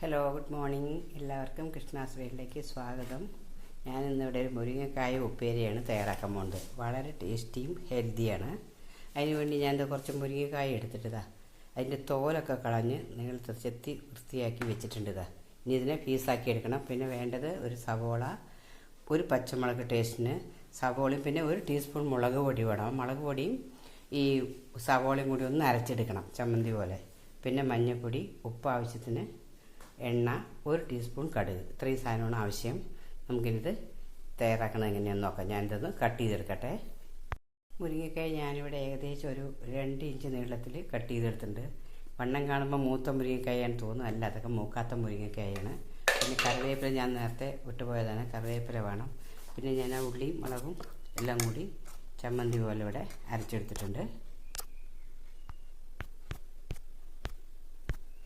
Hello, good morning. എല്ലാവർക്കും കൃഷ്ണാസ് വീട്ടിലേക്ക് സ്വാഗതം. ഞാനിന്നിവിടെ ഒരു മുരിങ്ങക്കായ ഉപ്പേരിയാണ് തയ്യാറാക്കാൻ പോകുന്നത്. വളരെ ടേസ്റ്റിയും ഹെൽത്തിയാണ്. അതിനുവേണ്ടി ഞാനിത് കുറച്ച് മുരിങ്ങക്കായ എടുത്തിട്ടതാ അതിൻ്റെ തോലൊക്കെ കളഞ്ഞ് നീളത്തിൽ ചെത്തി വൃത്തിയാക്കി വെച്ചിട്ടുണ്ട്. ഇനി ഇതിനെ പീസാക്കി എടുക്കണം. പിന്നെ വേണ്ടത് ഒരു സവോള, ഒരു പച്ചമുളക് ടേസ്റ്റിന്, സവോളയും പിന്നെ ഒരു ടീസ്പൂൺ മുളക് പൊടി വേണം. മുളക് പൊടിയും ഈ സവോളയും കൂടി ഒന്ന് അരച്ചെടുക്കണം, ചമ്മന്തി പോലെ. പിന്നെ മഞ്ഞൾപ്പൊടി, ഉപ്പ് ആവശ്യത്തിന്, എണ്ണ, ഒരു ടീസ്പൂൺ കടുക്. ഇത്രയും സാധനമാണ് ആവശ്യം. നമുക്കിത് തയ്യാറാക്കണം എങ്ങനെയാണെന്ന് നോക്കാം. ഞാനിതൊന്ന് കട്ട് ചെയ്തെടുക്കട്ടെ. മുരിങ്ങക്കായ ഞാനിവിടെ ഏകദേശം ഒരു 2 ഇഞ്ച് നീളത്തിൽ കട്ട് ചെയ്തെടുത്തിട്ടുണ്ട്. വണ്ണം കാണുമ്പോൾ മൂത്ത മുരിങ്ങക്കായാണെന്ന് തോന്നുന്നു. അല്ല, അതൊക്കെ മൂക്കാത്ത മുരിങ്ങക്കായാണ്. പിന്നെ കറിവേപ്പില ഞാൻ നേരത്തെ വിട്ടുപോയതാണ്, കറിവേപ്പില വേണം. പിന്നെ ഞാൻ ആ ഉള്ളിയും മുളകും എല്ലാം കൂടി ചമ്മന്തി പോലെ ഇവിടെ അരച്ചെടുത്തിട്ടുണ്ട്.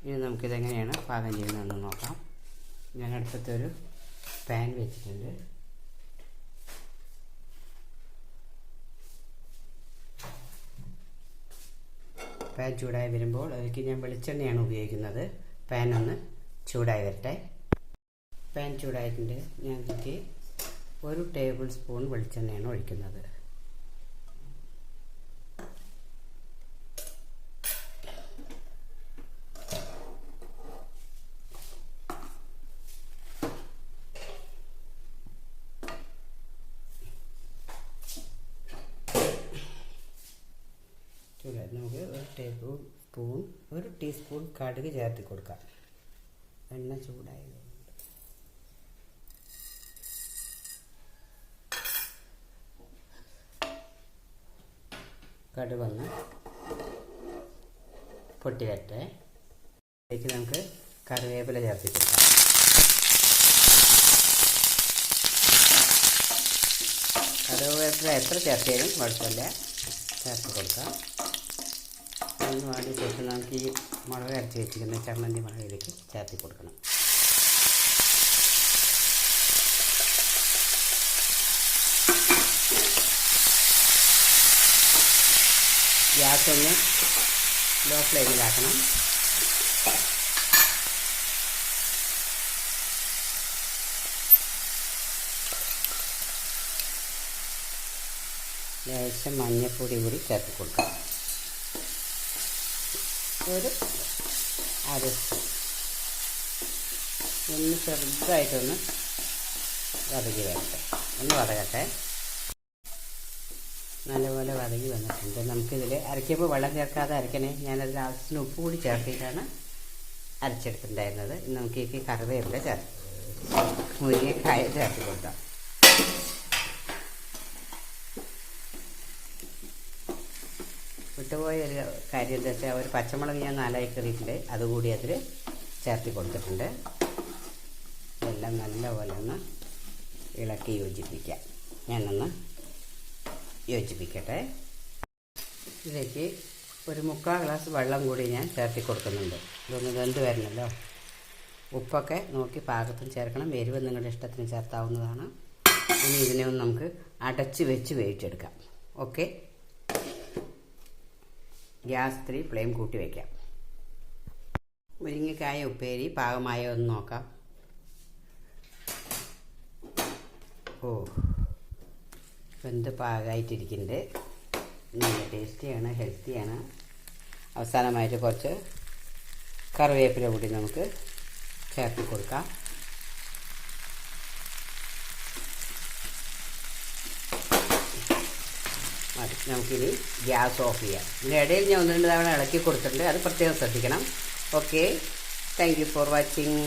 ഇനി നമുക്കിതെങ്ങനെയാണ് പാകം ചെയ്യുന്നതെന്ന് നോക്കാം. ഞാൻ അടുപ്പത്തൊരു പാൻ വെച്ചിട്ടുണ്ട്. പാൻ ചൂടായി വരുമ്പോൾ അതിലേക്ക് ഞാൻ വെളിച്ചെണ്ണയാണ് ഉപയോഗിക്കുന്നത്. പാൻ ഒന്ന് ചൂടായി വരട്ടെ. പാൻ ചൂടായിട്ടുണ്ട്. ഞാൻ ഇതിലേക്ക് 1 ടേബിൾ സ്പൂൺ വെളിച്ചെണ്ണയാണ് ഒഴിക്കുന്നത്. നമുക്ക് 1 ടീസ്പൂൺ കടുക് ചേർത്ത് കൊടുക്കാം. എണ്ണ ചൂടായത് കടുക് വന്ന് പൊട്ടി വരട്ടെ. ഇതിലേക്ക് നമുക്ക് കറിവേപ്പില ചേർത്ത് കൊടുക്കാം. കറിവേപ്പില എത്ര ചേർത്താലും കുഴപ്പമില്ല, ചേർത്ത് കൊടുക്കാം. ഒന്ന് വാടി ശേഷം നമുക്ക് ഈ മുളക് അരച്ച് വെച്ചിരിക്കുന്ന ചമ്മന്തി മുളകിലേക്ക് ചേർത്ത് കൊടുക്കണം. ഗ്യാസ് ഒന്ന് ലോ ഫ്ലെയിമിലാക്കണം. ലേശം മഞ്ഞൾപ്പൊടി കൂടി ചേർത്ത് കൊടുക്കാം. ഒരു അര സ്പൂൺ. ഒന്ന് ചെറുതായിട്ടൊന്ന് വതക്കി വരട്ടെ. ഒന്ന് വതകട്ടെ. നല്ലപോലെ വതകി വന്നിട്ടുണ്ട്. നമുക്കിതിൽ അരയ്ക്കുമ്പോൾ വെള്ളം ചേർക്കാതെ അരയ്ക്കണേ. ഞാനതിൽ ആവശ്യത്തിന് ഉപ്പ് കൂടി ചേർത്തിട്ടാണ് അരച്ചെടുത്തിട്ടുണ്ടായിരുന്നത്. നമുക്ക് ഈ കറിവേപ്പില ചേർത്ത് മുരിങ്ങക്കായ ചേർത്ത് കൊടുക്കാം. വിട്ടുപോയ ഒരു കാര്യം എന്താ വെച്ചാൽ, ഒരു പച്ചമുളക് ഞാൻ 4 കീറിയിട്ടുണ്ട്, അതുകൂടി അതിൽ ചേർത്ത് കൊടുത്തിട്ടുണ്ട്. ഇതെല്ലാം നല്ലപോലെ ഒന്ന് ഇളക്കി യോജിപ്പിക്കാം. ഞാനൊന്ന് യോജിപ്പിക്കട്ടെ. ഇതിലേക്ക് ഒരു 3/4 ഗ്ലാസ് വെള്ളം കൂടി ഞാൻ ചേർത്തി കൊടുക്കുന്നുണ്ട്. ഇതൊന്ന് വെന്ത് വരണമല്ലോ. ഉപ്പൊക്കെ നോക്കി പാകത്തിന് ചേർക്കണം. എരിവ് നിങ്ങളുടെ ഇഷ്ടത്തിന് ചേർത്താവുന്നതാണ്. ഇനി ഇതിനെ ഒന്ന് നമുക്ക് അടച്ച് വെച്ച് വേവിച്ചെടുക്കാം. ഓക്കെ, ഗ്യാസ് 3 ഫ്ലെയിം കൂട്ടി വയ്ക്കാം. മുരിങ്ങക്കായ ഉപ്പേരി പാകമായോ എന്ന് നോക്കാം. വെന്ത് പാകമായിട്ടിരിക്കുന്നുണ്ട്. നല്ല ടേസ്റ്റിയാണ്, ഹെൽത്തിയാണ്. അവസാനമായിട്ട് കുറച്ച് കറിവേപ്പില കൂടി നമുക്ക് ചേർത്ത് കൊടുക്കാം. മതി. നമുക്കിനി ഗ്യാസ് ഓഫ് ചെയ്യാം. ഇതിൻ്റെ ഇടയിൽ ഞാൻ 1-2 തവണ ഇളക്കി കൊടുത്തിട്ടുണ്ട്, അത് പ്രത്യേകം ശ്രദ്ധിക്കണം. Okay, thank you for watching.